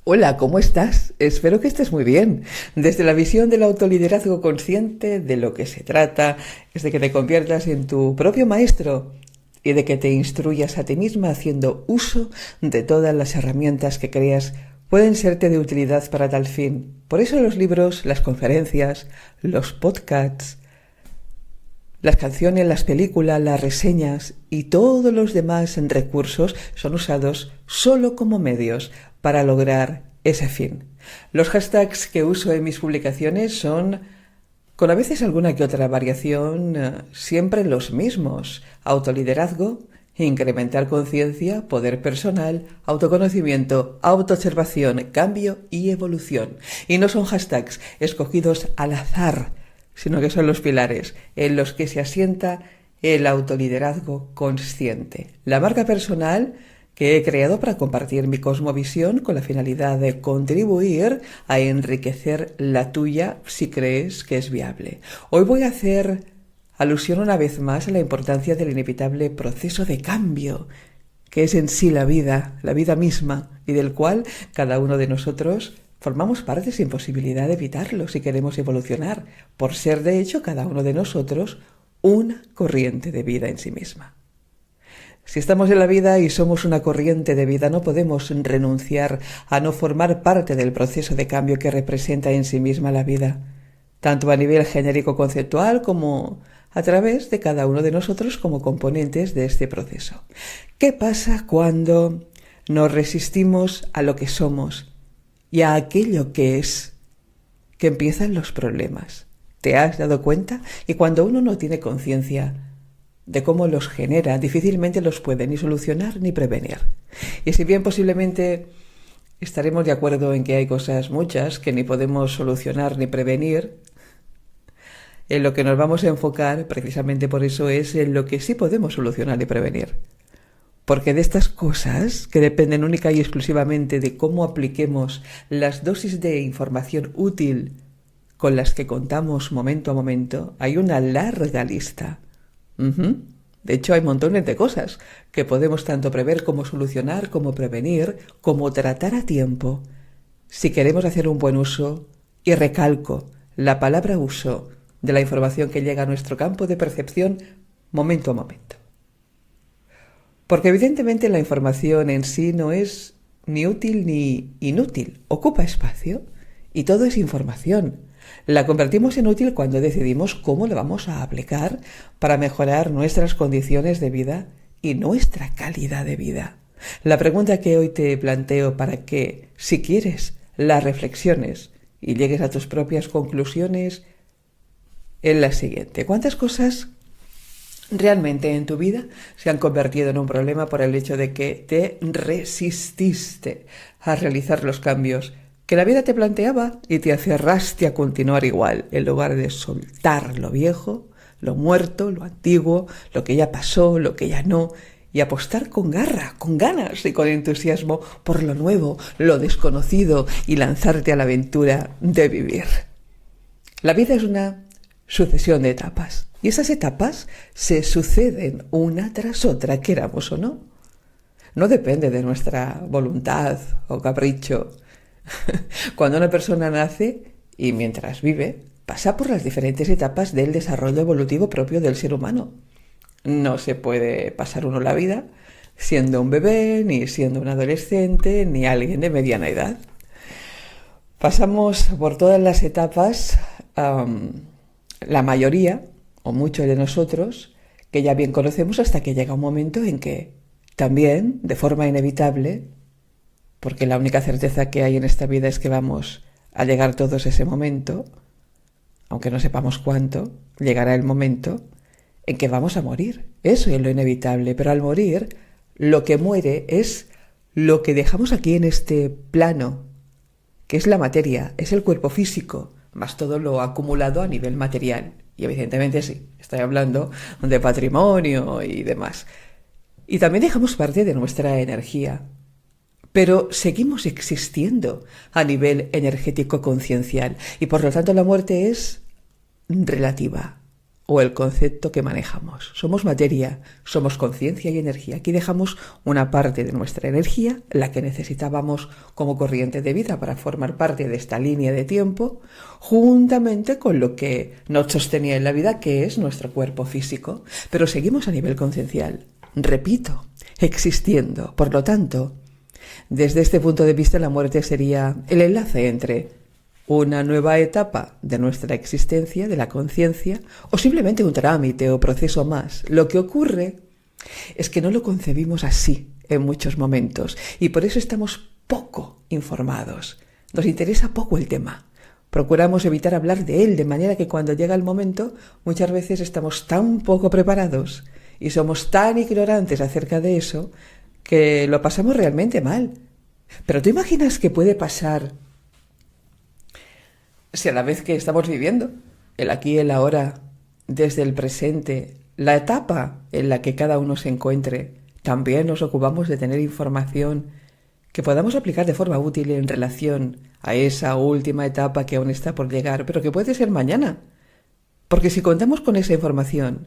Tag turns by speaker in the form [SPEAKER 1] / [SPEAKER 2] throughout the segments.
[SPEAKER 1] Hola, ¿cómo estás? Espero que estés muy bien. Desde la visión del autoliderazgo consciente, de lo que se trata es de que te conviertas en tu propio maestro y de que te instruyas a ti misma haciendo uso de todas las herramientas que creas pueden serte de utilidad para tal fin. Por eso los libros, las conferencias, los podcasts, las canciones, las películas, las reseñas y todos los demás recursos son usados solo como medios para lograr ese fin. Los hashtags que uso en mis publicaciones son, con a veces alguna que otra variación, siempre los mismos: autoliderazgo, incrementar conciencia, poder personal, autoconocimiento, autoobservación, cambio y evolución. Y no son hashtags escogidos al azar, sino que son los pilares en los que se asienta el autoliderazgo consciente. La marca personal que he creado para compartir mi cosmovisión con la finalidad de contribuir a enriquecer la tuya si crees que es viable. Hoy voy a hacer alusión una vez más a la importancia del inevitable proceso de cambio, que es en sí la vida misma, y del cual cada uno de nosotros formamos parte sin posibilidad de evitarlo si queremos evolucionar, por ser de hecho cada uno de nosotros una corriente de vida en sí misma. Si estamos en la vida y somos una corriente de vida, no podemos renunciar a no formar parte del proceso de cambio que representa en sí misma la vida, tanto a nivel genérico conceptual como a través de cada uno de nosotros como componentes de este proceso. ¿Qué pasa cuando nos resistimos a lo que somos y a aquello que es? Que empiezan los problemas. ¿Te has dado cuenta? Y cuando uno no tiene conciencia de cómo los genera, difícilmente los puede ni solucionar ni prevenir. Y si bien posiblemente estaremos de acuerdo en que hay cosas muchas que ni podemos solucionar ni prevenir, en lo que nos vamos a enfocar, precisamente por eso, es en lo que sí podemos solucionar y prevenir. Porque de estas cosas, que dependen única y exclusivamente de cómo apliquemos las dosis de información útil con las que contamos momento a momento, hay una larga lista. De hecho, hay montones de cosas que podemos tanto prever como solucionar, como prevenir, como tratar a tiempo, si queremos hacer un buen uso, y recalco la palabra uso, de la información que llega a nuestro campo de percepción momento a momento. Porque evidentemente la información en sí no es ni útil ni inútil, ocupa espacio y todo es información. La convertimos en útil cuando decidimos cómo la vamos a aplicar para mejorar nuestras condiciones de vida y nuestra calidad de vida. La pregunta que hoy te planteo para que, si quieres, las reflexiones y llegues a tus propias conclusiones es la siguiente: ¿cuántas cosas realmente en tu vida se han convertido en un problema por el hecho de que te resististe a realizar los cambios que la vida te planteaba y te aferraste a continuar igual, en lugar de soltar lo viejo, lo muerto, lo antiguo, lo que ya pasó, lo que ya no, y apostar con garra, con ganas y con entusiasmo por lo nuevo, lo desconocido, y lanzarte a la aventura de vivir? La vida es una sucesión de etapas, y esas etapas se suceden una tras otra, queramos o no. No depende de nuestra voluntad o capricho. Cuando una persona nace y mientras vive, pasa por las diferentes etapas del desarrollo evolutivo propio del ser humano. No se puede pasar uno la vida siendo un bebé, ni siendo un adolescente, ni alguien de mediana edad. Pasamos por todas las etapas, la mayoría, o muchos de nosotros, que ya bien conocemos, hasta que llega un momento en que también, de forma inevitable, porque la única certeza que hay en esta vida es que vamos a llegar todos a ese momento, aunque no sepamos cuánto, llegará el momento en que vamos a morir. Eso es lo inevitable, pero al morir, lo que muere es lo que dejamos aquí en este plano, que es la materia, es el cuerpo físico, más todo lo acumulado a nivel material. Y evidentemente sí, estoy hablando de patrimonio y demás. Y también dejamos parte de nuestra energía, pero seguimos existiendo a nivel energético conciencial, y por lo tanto la muerte es relativa, o el concepto que manejamos. Somos materia, somos conciencia y energía. Aquí dejamos una parte de nuestra energía, la que necesitábamos como corriente de vida para formar parte de esta línea de tiempo, juntamente con lo que nos sostenía en la vida, que es nuestro cuerpo físico. Pero seguimos a nivel conciencial, repito, existiendo. Por lo tanto, desde este punto de vista, la muerte sería el enlace entre una nueva etapa de nuestra existencia, de la conciencia, o simplemente un trámite o proceso más. Lo que ocurre es que no lo concebimos así en muchos momentos y por eso estamos poco informados. Nos interesa poco el tema. Procuramos evitar hablar de él, de manera que cuando llega el momento, muchas veces estamos tan poco preparados y somos tan ignorantes acerca de eso que lo pasamos realmente mal. Pero ¿tú imaginas qué puede pasar si a la vez que estamos viviendo el aquí y el ahora, desde el presente, la etapa en la que cada uno se encuentre, también nos ocupamos de tener información que podamos aplicar de forma útil en relación a esa última etapa que aún está por llegar, pero que puede ser mañana? Porque si contamos con esa información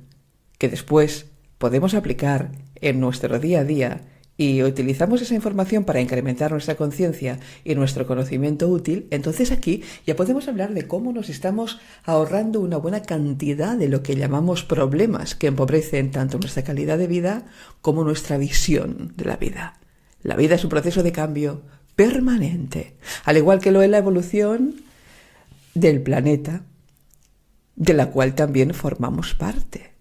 [SPEAKER 1] que después podemos aplicar en nuestro día a día y utilizamos esa información para incrementar nuestra conciencia y nuestro conocimiento útil, entonces aquí ya podemos hablar de cómo nos estamos ahorrando una buena cantidad de lo que llamamos problemas que empobrecen tanto nuestra calidad de vida como nuestra visión de la vida. La vida es un proceso de cambio permanente, al igual que lo es la evolución del planeta, de la cual también formamos parte.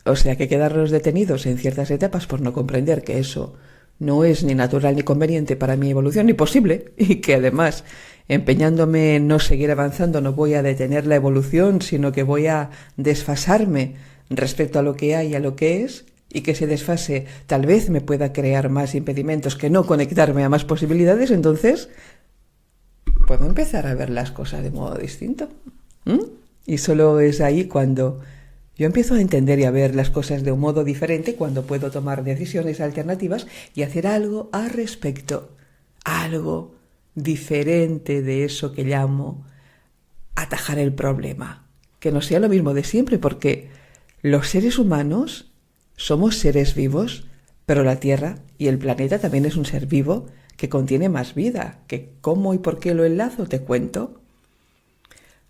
[SPEAKER 1] O sea que quedarnos detenidos en ciertas etapas por no comprender que eso no es ni natural ni conveniente para mi evolución, ni posible, y que además, empeñándome en no seguir avanzando, no voy a detener la evolución, sino que voy a desfasarme respecto a lo que hay, a lo que es, y que ese desfase tal vez me pueda crear más impedimentos que no conectarme a más posibilidades, entonces puedo empezar a ver las cosas de modo distinto. Y solo es ahí cuando yo empiezo a entender y a ver las cosas de un modo diferente, cuando puedo tomar decisiones alternativas y hacer algo al respecto, algo diferente de eso que llamo atajar el problema, que no sea lo mismo de siempre, porque los seres humanos somos seres vivos, pero la Tierra y el planeta también es un ser vivo que contiene más vida. Que ¿cómo y por qué lo enlazo? Te cuento.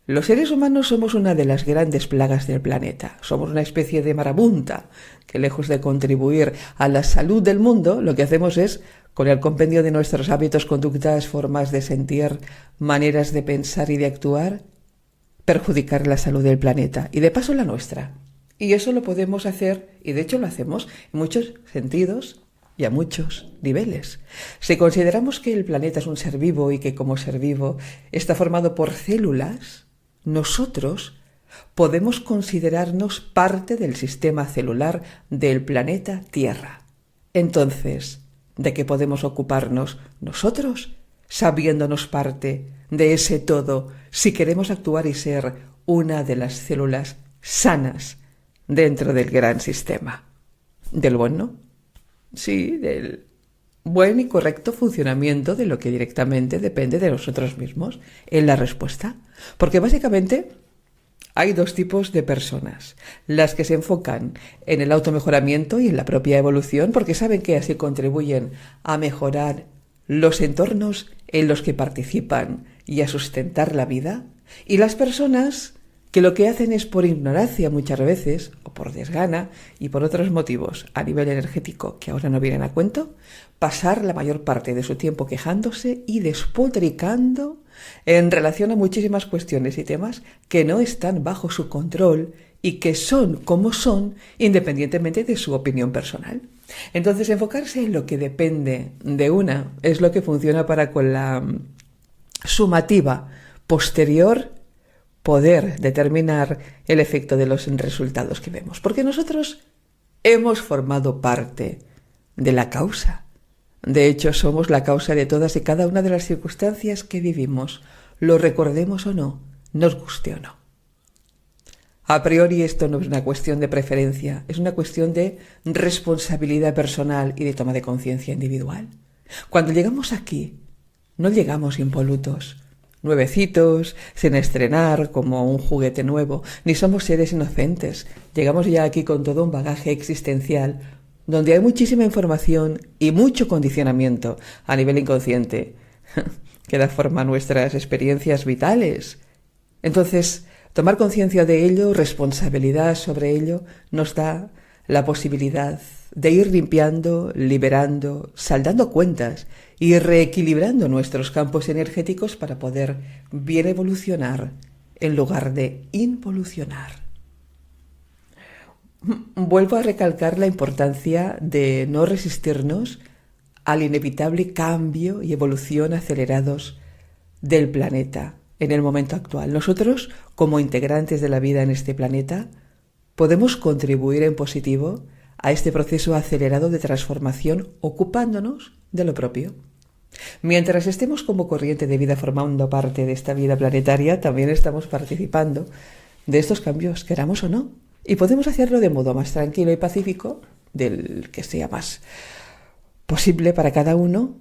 [SPEAKER 1] Los seres humanos somos una de las grandes plagas del planeta. Somos una especie de marabunta que, lejos de contribuir a la salud del mundo, lo que hacemos es, con el compendio de nuestros hábitos, conductas, formas de sentir, maneras de pensar y de actuar, perjudicar la salud del planeta y de paso la nuestra. Y eso lo podemos hacer, y de hecho lo hacemos en muchos sentidos y a muchos niveles. Si consideramos que el planeta es un ser vivo y que como ser vivo está formado por células, nosotros podemos considerarnos parte del sistema celular del planeta Tierra. Entonces, ¿de qué podemos ocuparnos nosotros, sabiéndonos parte de ese todo, si queremos actuar y ser una de las células sanas dentro del gran sistema? ¿Del bueno? Sí, del buen y correcto funcionamiento de lo que directamente depende de nosotros mismos en la respuesta. Porque básicamente hay dos tipos de personas: las que se enfocan en el automejoramiento y en la propia evolución, porque saben que así contribuyen a mejorar los entornos en los que participan y a sustentar la vida, y las personas que lo que hacen es, por ignorancia muchas veces, o por desgana, y por otros motivos a nivel energético que ahora no vienen a cuento, pasar la mayor parte de su tiempo quejándose y despotricando en relación a muchísimas cuestiones y temas que no están bajo su control y que son como son independientemente de su opinión personal. Entonces, enfocarse en lo que depende de una es lo que funciona para, con la sumativa posterior, poder determinar el efecto de los resultados que vemos. Porque nosotros hemos formado parte de la causa. De hecho, somos la causa de todas y cada una de las circunstancias que vivimos, lo recordemos o no, nos guste o no. A priori esto no es una cuestión de preferencia, es una cuestión de responsabilidad personal y de toma de conciencia individual. Cuando llegamos aquí, no llegamos impolutos, nuevecitos, sin estrenar como un juguete nuevo, ni somos seres inocentes. Llegamos ya aquí con todo un bagaje existencial, donde hay muchísima información y mucho condicionamiento a nivel inconsciente, que da forma a nuestras experiencias vitales. Entonces, tomar conciencia de ello, responsabilidad sobre ello, nos da la posibilidad de ir limpiando, liberando, saldando cuentas y reequilibrando nuestros campos energéticos para poder bien evolucionar en lugar de involucionar. Vuelvo a recalcar la importancia de no resistirnos al inevitable cambio y evolución acelerados del planeta en el momento actual. Nosotros, como integrantes de la vida en este planeta, podemos contribuir en positivo a este proceso acelerado de transformación ocupándonos de lo propio. Mientras estemos como corriente de vida formando parte de esta vida planetaria, también estamos participando de estos cambios, queramos o no. Y podemos hacerlo de modo más tranquilo y pacífico, del que sea más posible para cada uno,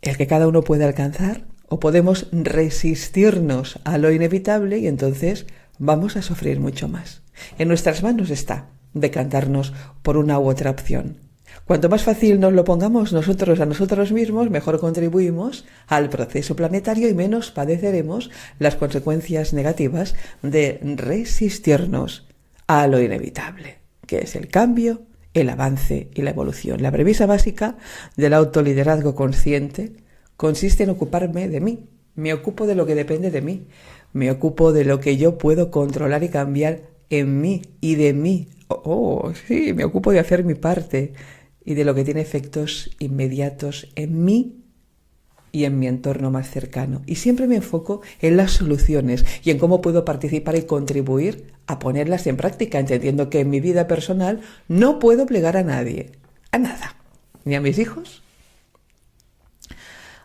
[SPEAKER 1] el que cada uno puede alcanzar, o podemos resistirnos a lo inevitable y entonces vamos a sufrir mucho más. En nuestras manos está decantarnos por una u otra opción. Cuanto más fácil nos lo pongamos nosotros a nosotros mismos, mejor contribuimos al proceso planetario y menos padeceremos las consecuencias negativas de resistirnos a lo inevitable, que es el cambio, el avance y la evolución. La premisa básica del autoliderazgo consciente consiste en ocuparme de mí. Me ocupo de lo que depende de mí. Me ocupo de lo que yo puedo controlar y cambiar en mí y de mí. Sí, me ocupo de hacer mi parte y de lo que tiene efectos inmediatos en mí y en mi entorno más cercano. Y siempre me enfoco en las soluciones y en cómo puedo participar y contribuir a ponerlas en práctica, entendiendo que en mi vida personal no puedo obligar a nadie, a nada, ni a mis hijos.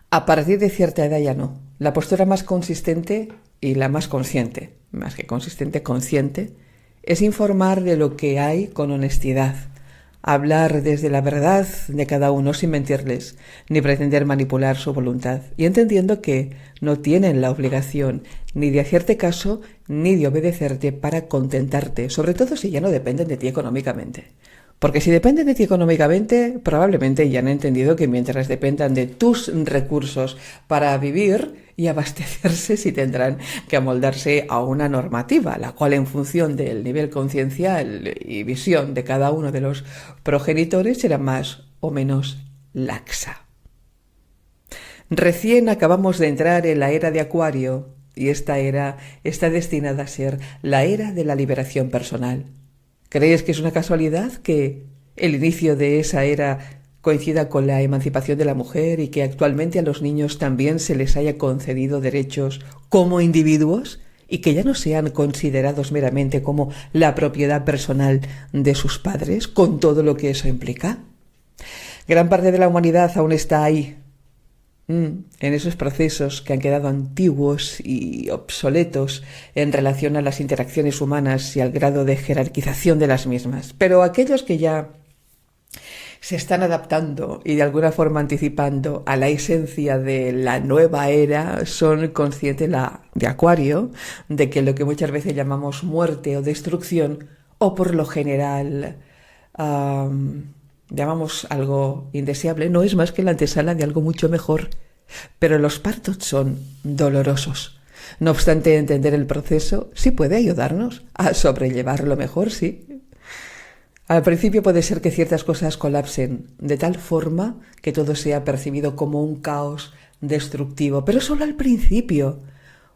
[SPEAKER 1] A partir de cierta edad ya no. La postura más consistente y la más consciente, más que consistente, consciente, es informar de lo que hay con honestidad, hablar desde la verdad de cada uno sin mentirles, ni pretender manipular su voluntad, y entendiendo que no tienen la obligación ni de hacerte caso ni de obedecerte para contentarte, sobre todo si ya no dependen de ti económicamente. Porque si dependen de ti económicamente, probablemente ya han entendido que mientras dependan de tus recursos para vivir y abastecerse, sí tendrán que amoldarse a una normativa, la cual en función del nivel conciencial y visión de cada uno de los progenitores será más o menos laxa. Recién acabamos de entrar en la era de Acuario y esta era está destinada a ser la era de la liberación personal. ¿Creéis que es una casualidad que el inicio de esa era coincida con la emancipación de la mujer y que actualmente a los niños también se les haya concedido derechos como individuos y que ya no sean considerados meramente como la propiedad personal de sus padres, con todo lo que eso implica? Gran parte de la humanidad aún está ahí, en esos procesos que han quedado antiguos y obsoletos en relación a las interacciones humanas y al grado de jerarquización de las mismas. Pero aquellos que ya se están adaptando y de alguna forma anticipando a la esencia de la nueva era son conscientes de Acuario de que lo que muchas veces llamamos muerte o destrucción, o por lo general llamamos algo indeseable, no es más que la antesala de algo mucho mejor. Pero los partos son dolorosos. No obstante, entender el proceso sí puede ayudarnos a sobrellevarlo mejor, sí. Al principio puede ser que ciertas cosas colapsen de tal forma que todo sea percibido como un caos destructivo, pero solo al principio.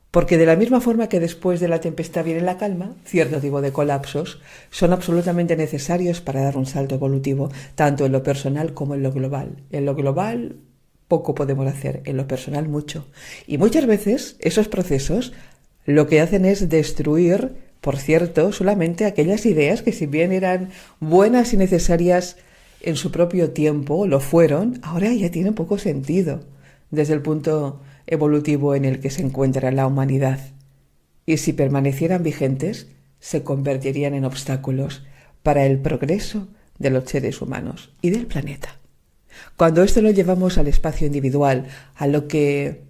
[SPEAKER 1] Porque de la misma forma que después de la tempestad viene la calma, cierto tipo de colapsos son absolutamente necesarios para dar un salto evolutivo, tanto en lo personal como en lo global. En lo global poco podemos hacer, en lo personal mucho. Y muchas veces esos procesos lo que hacen es destruir, por cierto, solamente aquellas ideas que si bien eran buenas y necesarias en su propio tiempo, lo fueron, ahora ya tienen poco sentido desde el punto evolutivo en el que se encuentra la humanidad. Y si permanecieran vigentes, se convertirían en obstáculos para el progreso de los seres humanos y del planeta. Cuando esto lo llevamos al espacio individual, a lo que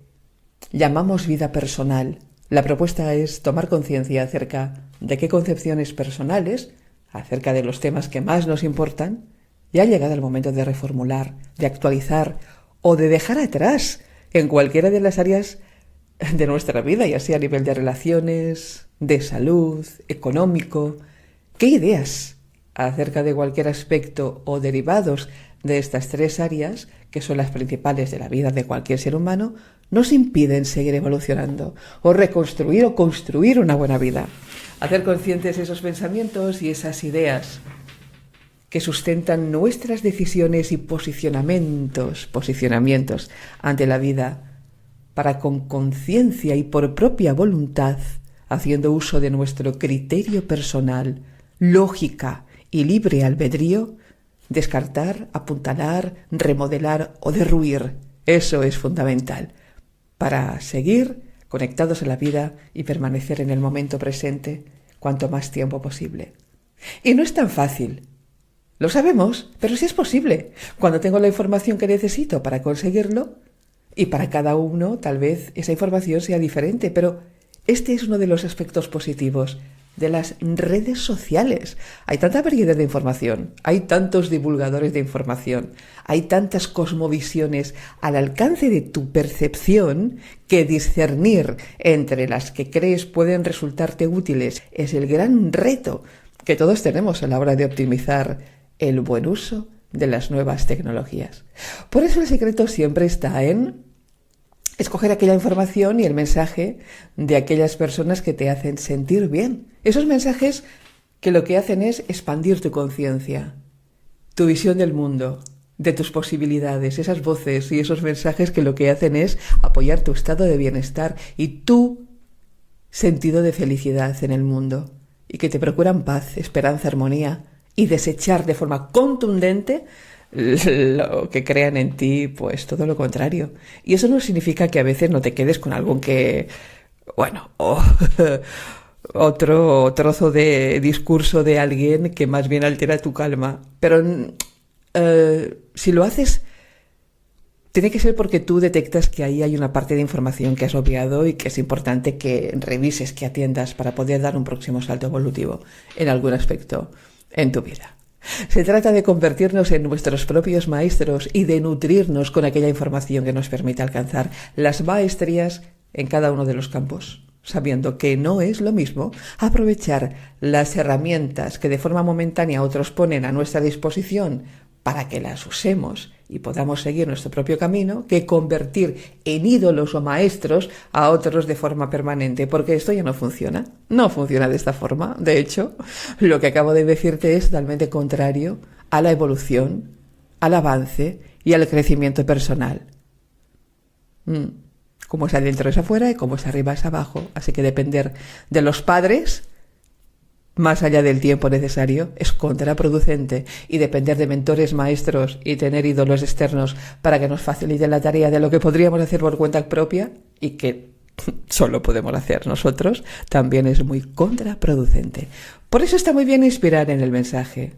[SPEAKER 1] llamamos vida personal. La propuesta es tomar conciencia acerca de qué concepciones personales, acerca de los temas que más nos importan, ya ha llegado el momento de reformular, de actualizar o de dejar atrás en cualquiera de las áreas de nuestra vida, ya sea a nivel de relaciones, de salud, económico. ¿Qué ideas acerca de cualquier aspecto o derivados de estas tres áreas, que son las principales de la vida de cualquier ser humano, nos impiden seguir evolucionando o reconstruir o construir una buena vida? Hacer conscientes esos pensamientos y esas ideas que sustentan nuestras decisiones y posicionamientos ante la vida, para con conciencia y por propia voluntad, haciendo uso de nuestro criterio personal, lógica y libre albedrío, descartar, apuntalar, remodelar o derruir. Eso es fundamental para seguir conectados a la vida y permanecer en el momento presente cuanto más tiempo posible. Y no es tan fácil. Lo sabemos, pero sí es posible. Cuando tengo la información que necesito para conseguirlo, y para cada uno tal vez esa información sea diferente, pero este es uno de los aspectos positivos de las redes sociales. Hay tanta variedad de información, hay tantos divulgadores de información, hay tantas cosmovisiones al alcance de tu percepción, que discernir entre las que crees pueden resultarte útiles es el gran reto que todos tenemos a la hora de optimizar el buen uso de las nuevas tecnologías. Por eso el secreto siempre está en escoger aquella información y el mensaje de aquellas personas que te hacen sentir bien. Esos mensajes que lo que hacen es expandir tu conciencia, tu visión del mundo, de tus posibilidades, esas voces y esos mensajes que lo que hacen es apoyar tu estado de bienestar y tu sentido de felicidad en el mundo, y que te procuran paz, esperanza, armonía, y desechar de forma contundente lo que crean en ti, pues todo lo contrario. Y eso no significa que a veces no te quedes con algo que, otro trozo de discurso de alguien que más bien altera tu calma. Pero si lo haces, tiene que ser porque tú detectas que ahí hay una parte de información que has obviado y que es importante que revises, que atiendas para poder dar un próximo salto evolutivo en algún aspecto en tu vida. Se trata de convertirnos en nuestros propios maestros y de nutrirnos con aquella información que nos permita alcanzar las maestrías en cada uno de los campos, sabiendo que no es lo mismo aprovechar las herramientas que de forma momentánea otros ponen a nuestra disposición para que las usemos y podamos seguir nuestro propio camino, que convertir en ídolos o maestros a otros de forma permanente, porque esto ya no funciona de esta forma. De hecho, lo que acabo de decirte es totalmente contrario a la evolución, al avance y al crecimiento personal. Como es adentro es afuera y como es arriba es abajo, así que depender de los padres más allá del tiempo necesario es contraproducente, y depender de mentores, maestros y tener ídolos externos para que nos faciliten la tarea de lo que podríamos hacer por cuenta propia y que solo podemos hacer nosotros, también es muy contraproducente. Por eso está muy bien inspirar en el mensaje.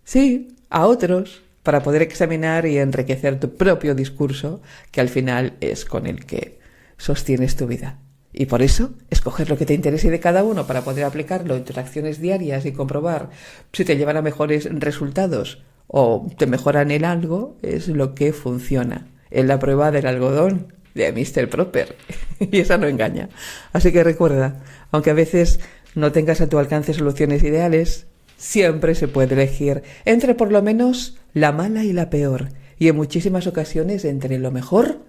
[SPEAKER 1] Sí, a otros, para poder examinar y enriquecer tu propio discurso, que al final es con el que sostienes tu vida. Y por eso, escoger lo que te interese de cada uno para poder aplicarlo en tus acciones diarias y comprobar si te llevan a mejores resultados o te mejoran en algo, es lo que funciona. Es la prueba del algodón de Mr. Proper. Y esa no engaña. Así que recuerda, aunque a veces no tengas a tu alcance soluciones ideales, siempre se puede elegir entre por lo menos la mala y la peor. Y en muchísimas ocasiones entre lo mejor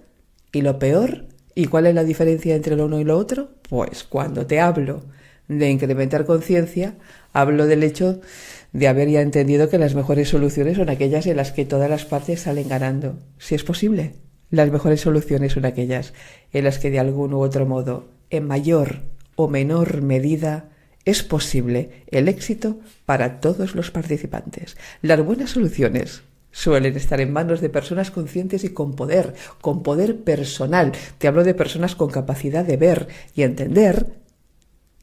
[SPEAKER 1] y lo peor. ¿Y cuál es la diferencia entre lo uno y lo otro? Pues cuando te hablo de incrementar conciencia, hablo del hecho de haber ya entendido que las mejores soluciones son aquellas en las que todas las partes salen ganando. Si es posible, las mejores soluciones son aquellas en las que de algún u otro modo, en mayor o menor medida, es posible el éxito para todos los participantes. Las buenas soluciones suelen estar en manos de personas conscientes y con poder personal. Te hablo de personas con capacidad de ver y entender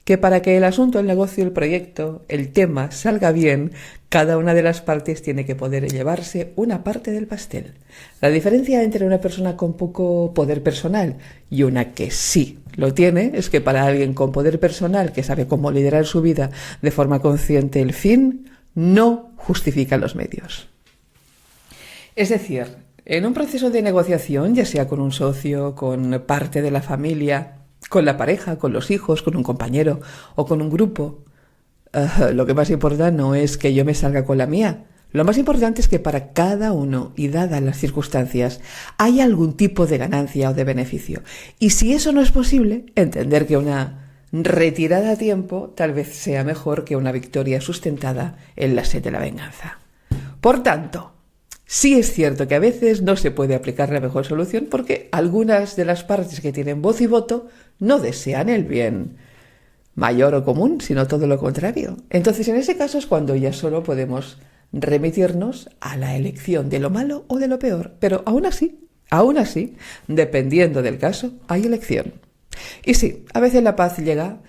[SPEAKER 1] que para que el asunto, el negocio, el proyecto, el tema salga bien, cada una de las partes tiene que poder llevarse una parte del pastel. La diferencia entre una persona con poco poder personal y una que sí lo tiene es que para alguien con poder personal que sabe cómo liderar su vida de forma consciente, el fin no justifica los medios. Es decir, en un proceso de negociación, ya sea con un socio, con parte de la familia, con la pareja, con los hijos, con un compañero o con un grupo, lo que más importa no es que yo me salga con la mía. Lo más importante es que para cada uno y dadas las circunstancias hay algún tipo de ganancia o de beneficio. Y si eso no es posible, entender que una retirada a tiempo tal vez sea mejor que una victoria sustentada en la sed de la venganza. Por tanto, sí es cierto que a veces no se puede aplicar la mejor solución porque algunas de las partes que tienen voz y voto no desean el bien mayor o común, sino todo lo contrario. Entonces, en ese caso es cuando ya solo podemos remitirnos a la elección de lo malo o de lo peor. Pero aún así, dependiendo del caso, hay elección. Y sí, a veces la paz llega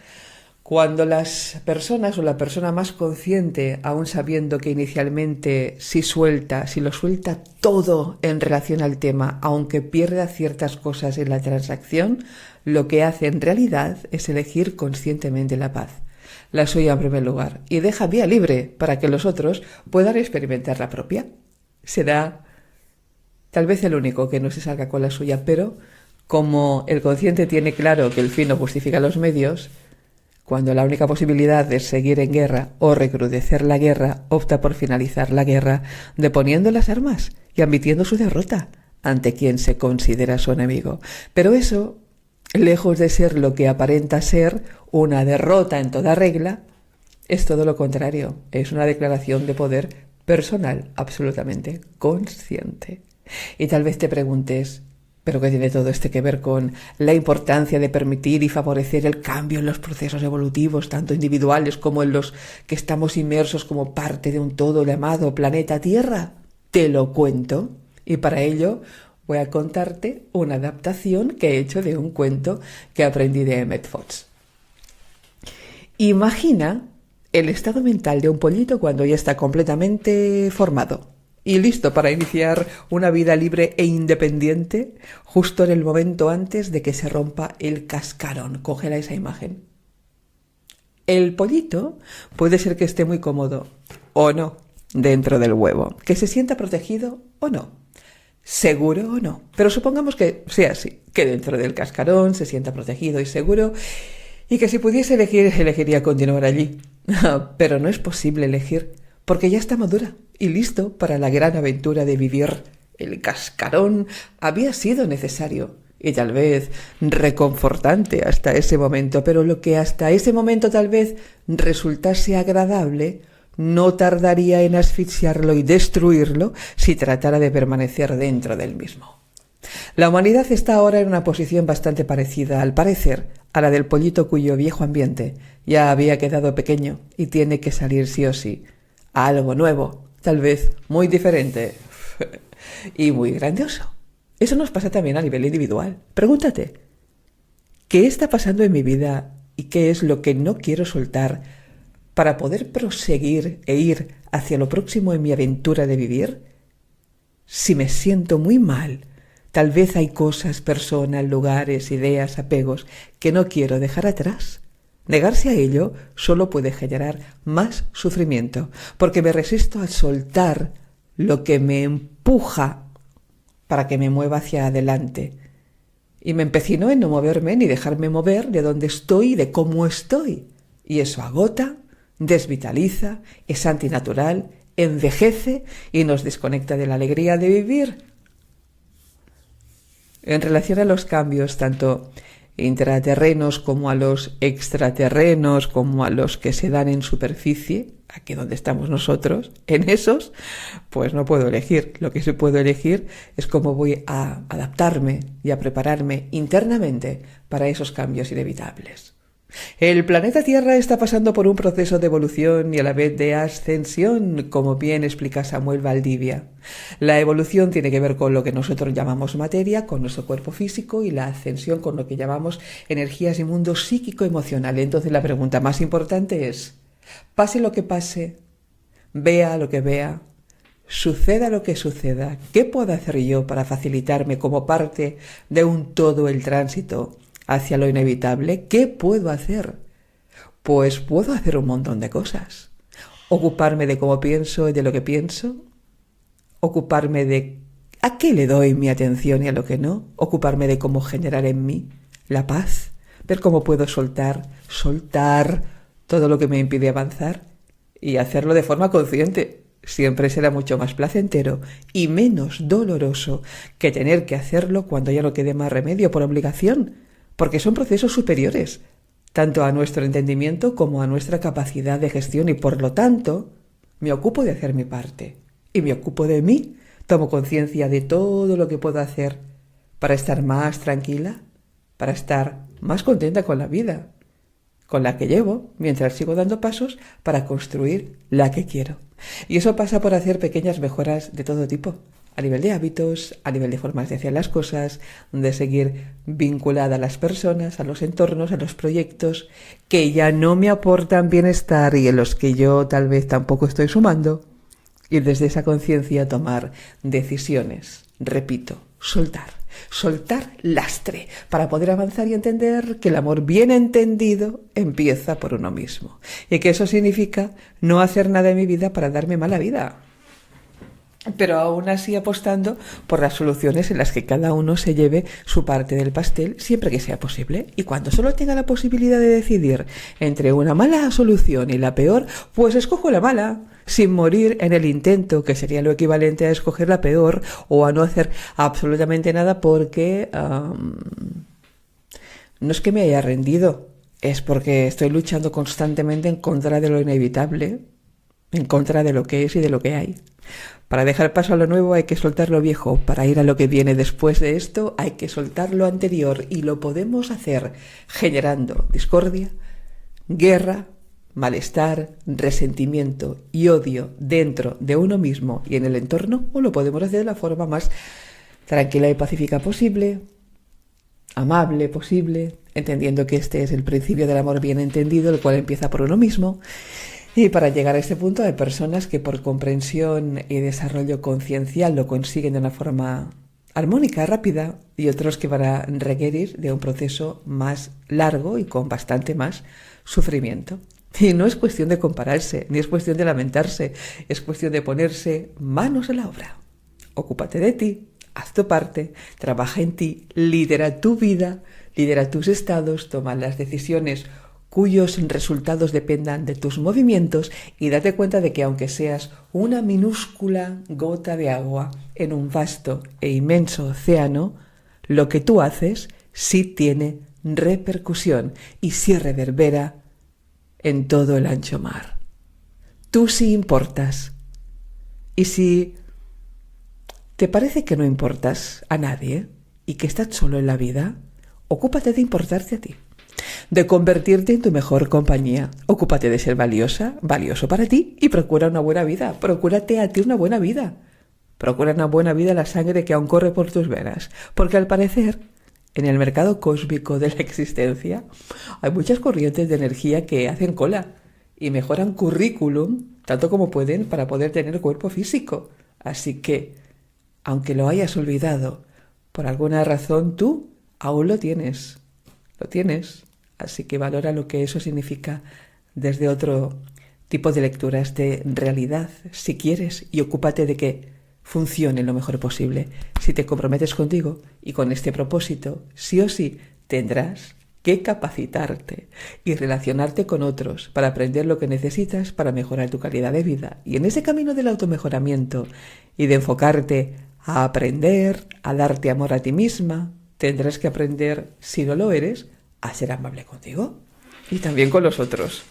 [SPEAKER 1] cuando las personas o la persona más consciente, aún sabiendo que inicialmente si lo suelta todo en relación al tema, aunque pierda ciertas cosas en la transacción, lo que hace en realidad es elegir conscientemente la paz, la suya en primer lugar, y deja vía libre para que los otros puedan experimentar la propia. Será tal vez el único que no se salga con la suya, pero como el consciente tiene claro que el fin no justifica los medios, cuando la única posibilidad es seguir en guerra o recrudecer la guerra, opta por finalizar la guerra deponiendo las armas y admitiendo su derrota ante quien se considera su enemigo. Pero eso, lejos de ser lo que aparenta ser una derrota en toda regla, es todo lo contrario. Es una declaración de poder personal absolutamente consciente. Y tal vez te preguntes, ¿pero qué tiene todo esto que ver con la importancia de permitir y favorecer el cambio en los procesos evolutivos, tanto individuales como en los que estamos inmersos como parte de un todo llamado planeta Tierra? Te lo cuento, y para ello voy a contarte una adaptación que he hecho de un cuento que aprendí de Emmett Fox. Imagina el estado mental de un pollito cuando ya está completamente formado y listo para iniciar una vida libre e independiente, justo en el momento antes de que se rompa el cascarón. Cógela esa imagen. El pollito puede ser que esté muy cómodo o no dentro del huevo, que se sienta protegido o no, seguro o no. Pero supongamos que sea así, que dentro del cascarón se sienta protegido y seguro y que si pudiese elegir, elegiría continuar allí. Pero no es posible elegir porque ya está madura y listo para la gran aventura de vivir. El cascarón había sido necesario y tal vez reconfortante hasta ese momento, pero lo que hasta ese momento tal vez resultase agradable no tardaría en asfixiarlo y destruirlo si tratara de permanecer dentro del mismo. La humanidad está ahora en una posición bastante parecida, al parecer, a la del pollito cuyo viejo ambiente ya había quedado pequeño y tiene que salir sí o sí a algo nuevo, tal vez muy diferente y muy grandioso. Eso nos pasa también a nivel individual. Pregúntate, ¿qué está pasando en mi vida y qué es lo que no quiero soltar para poder proseguir e ir hacia lo próximo en mi aventura de vivir? Si me siento muy mal, tal vez hay cosas, personas, lugares, ideas, apegos que no quiero dejar atrás. Negarse a ello solo puede generar más sufrimiento, porque me resisto a soltar lo que me empuja para que me mueva hacia adelante. Y me empecino en no moverme ni dejarme mover de donde estoy y de cómo estoy. Y eso agota, desvitaliza, es antinatural, envejece y nos desconecta de la alegría de vivir. En relación a los cambios, tanto intraterrenos como a los extraterrenos, como a los que se dan en superficie, aquí donde estamos nosotros, en esos, pues no puedo elegir. Lo que sí puedo elegir es cómo voy a adaptarme y a prepararme internamente para esos cambios inevitables. El planeta Tierra está pasando por un proceso de evolución y a la vez de ascensión, como bien explica Samuel Valdivia. La evolución tiene que ver con lo que nosotros llamamos materia, con nuestro cuerpo físico, y la ascensión con lo que llamamos energías y mundo psíquico-emocional. Entonces la pregunta más importante es, pase lo que pase, vea lo que vea, suceda lo que suceda, ¿qué puedo hacer yo para facilitarme como parte de un todo el tránsito hacia lo inevitable? ¿Qué puedo hacer? Pues puedo hacer un montón de cosas. Ocuparme de cómo pienso y de lo que pienso. Ocuparme de a qué le doy mi atención y a lo que no. Ocuparme de cómo generar en mí la paz. Ver cómo puedo soltar todo lo que me impide avanzar y hacerlo de forma consciente. Siempre será mucho más placentero y menos doloroso que tener que hacerlo cuando ya no quede más remedio por obligación, porque son procesos superiores, tanto a nuestro entendimiento como a nuestra capacidad de gestión, y por lo tanto me ocupo de hacer mi parte y me ocupo de mí, tomo conciencia de todo lo que puedo hacer para estar más tranquila, para estar más contenta con la vida, con la que llevo, mientras sigo dando pasos para construir la que quiero. Y eso pasa por hacer pequeñas mejoras de todo tipo, a nivel de hábitos, a nivel de formas de hacer las cosas, de seguir vinculada a las personas, a los entornos, a los proyectos que ya no me aportan bienestar y en los que yo tal vez tampoco estoy sumando. Y desde esa conciencia tomar decisiones. Repito, soltar lastre para poder avanzar y entender que el amor bien entendido empieza por uno mismo y que eso significa no hacer nada en mi vida para darme mala vida, pero aún así apostando por las soluciones en las que cada uno se lleve su parte del pastel siempre que sea posible. Y cuando solo tenga la posibilidad de decidir entre una mala solución y la peor, pues escojo la mala, sin morir en el intento, que sería lo equivalente a escoger la peor o a no hacer absolutamente nada porque no es que me haya rendido, es porque estoy luchando constantemente en contra de lo inevitable, en contra de lo que es y de lo que hay. Para dejar paso a lo nuevo hay que soltar lo viejo. Para ir a lo que viene después de esto hay que soltar lo anterior, y lo podemos hacer generando discordia, guerra, malestar, resentimiento y odio dentro de uno mismo y en el entorno, o lo podemos hacer de la forma más tranquila y pacífica posible, amable posible, entendiendo que este es el principio del amor bien entendido, el cual empieza por uno mismo. Y para llegar a este punto hay personas que por comprensión y desarrollo conciencial lo consiguen de una forma armónica, rápida, y otros que van a requerir de un proceso más largo y con bastante más sufrimiento. Y no es cuestión de compararse, ni es cuestión de lamentarse, es cuestión de ponerse manos a la obra. Ocúpate de ti, haz tu parte, trabaja en ti, lidera tu vida, lidera tus estados, toma las decisiones cuyos resultados dependan de tus movimientos, y date cuenta de que aunque seas una minúscula gota de agua en un vasto e inmenso océano, lo que tú haces sí tiene repercusión y sí reverbera en todo el ancho mar. Tú sí importas. Y si te parece que no importas a nadie y que estás solo en la vida, ocúpate de importarte a ti, de convertirte en tu mejor compañía. Ocúpate de ser valiosa, valioso para ti, y procura una buena vida. Procúrate a ti una buena vida. Procura una buena vida la sangre que aún corre por tus venas. Porque al parecer, en el mercado cósmico de la existencia, hay muchas corrientes de energía que hacen cola y mejoran currículum tanto como pueden para poder tener cuerpo físico. Así que, aunque lo hayas olvidado, por alguna razón tú aún lo tienes. Lo tienes. Así que valora lo que eso significa desde otro tipo de lecturas de realidad, si quieres, y ocúpate de que funcione lo mejor posible. Si te comprometes contigo y con este propósito, sí o sí tendrás que capacitarte y relacionarte con otros para aprender lo que necesitas para mejorar tu calidad de vida. Y en ese camino del automejoramiento y de enfocarte a aprender, a darte amor a ti misma, tendrás que aprender, si no lo eres, a ser amable contigo y también con los otros,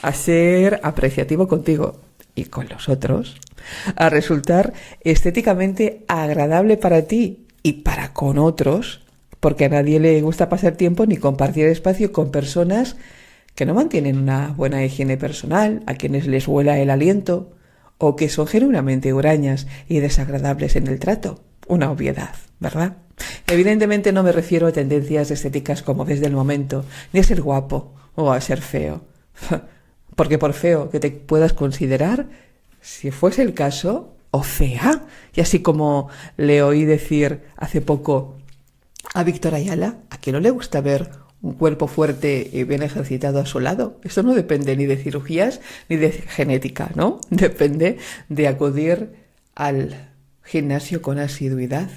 [SPEAKER 1] a ser apreciativo contigo y con los otros, a resultar estéticamente agradable para ti y para con otros, porque a nadie le gusta pasar tiempo ni compartir espacio con personas que no mantienen una buena higiene personal, a quienes les huela el aliento, o que son genuinamente hurañas y desagradables en el trato. Una obviedad, ¿verdad? Evidentemente no me refiero a tendencias estéticas como desde el momento, ni a ser guapo o a ser feo. Porque por feo que te puedas considerar, si fuese el caso, o fea, y así como le oí decir hace poco a Víctor Ayala, ¿a quién no le gusta ver un cuerpo fuerte y bien ejercitado a su lado? Eso no depende ni de cirugías ni de genética, ¿no? Depende de acudir al gimnasio con asiduidad